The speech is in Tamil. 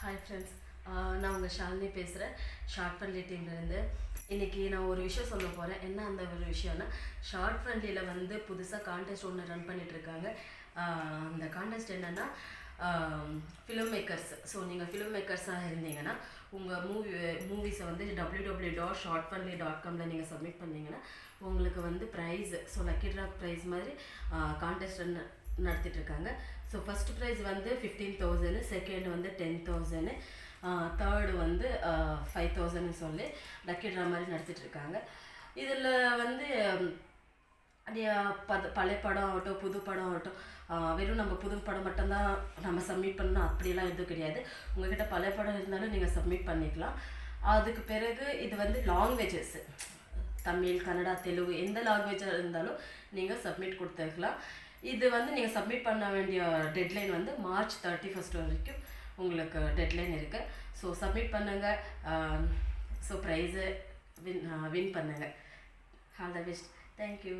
ஹாய் ஃப்ரெண்ட்ஸ், நான் உங்கள் ஷாலினி பேசுகிறேன். ஷார்ட் ஃப்ரெண்ட்லி டீம்லேருந்து. இன்றைக்கி நான் ஒரு விஷயம் சொல்ல போகிறேன். என்ன அந்த ஒரு விஷயம்னா, ஷார்ட் ஃப்ரெண்ட்லியில் வந்து புதுசாக கான்டெஸ்ட் ஒன்று ரன் பண்ணிகிட்ருக்காங்க. அந்த கான்டெஸ்ட் என்னென்னா, ஃபிலிம் மேக்கர்ஸ். ஸோ நீங்கள் ஃபிலிம் மேக்கர்ஸாக இருந்தீங்கன்னா உங்கள் மூவிஸை வந்து www.shortfriendly.com நீங்கள் சப்மிட் பண்ணிங்கன்னா உங்களுக்கு வந்து prize, so lucky draw prize மாதிரி கான்டெஸ்ட் நடத்திட்டுருக்காங்க. ஸோ ஃபஸ்ட் ப்ரைஸ் வந்து 15,000, செகண்ட் வந்து 10,000, தேர்டு வந்து 5,000 சொல்லி லக்கி ட்ரா மாதிரி நடத்திட்டுருக்காங்க. இதில் வந்து பழைய படம் ஆகட்டும், புது படம் ஆகட்டும், வெறும் நம்ம புது படம் மட்டும்தான் நம்ம சப்மிட் பண்ணணும் அப்படிலாம் எதுவும் கிடையாது. உங்கள்கிட்ட பழைய படம் இருந்தாலும் நீங்கள் சப்மிட் பண்ணிக்கலாம். அதுக்கு பிறகு இது வந்து லாங்குவேஜஸ், தமிழ், கன்னடா, தெலுங்கு எந்த லாங்குவேஜாக இருந்தாலும் நீங்கள் சப்மிட் கொடுத்துருக்கலாம். இது வந்து நீங்கள் சப்மிட் பண்ண வேண்டிய டெட்லைன் வந்து March 31 வரைக்கும் உங்களுக்கு டெட்லைன் இருக்குது. ஸோ சப்மிட் பண்ணுங்கள். ஸோ ப்ரைஸை வின் பண்ணுங்கள். All the best. தேங்க்யூ.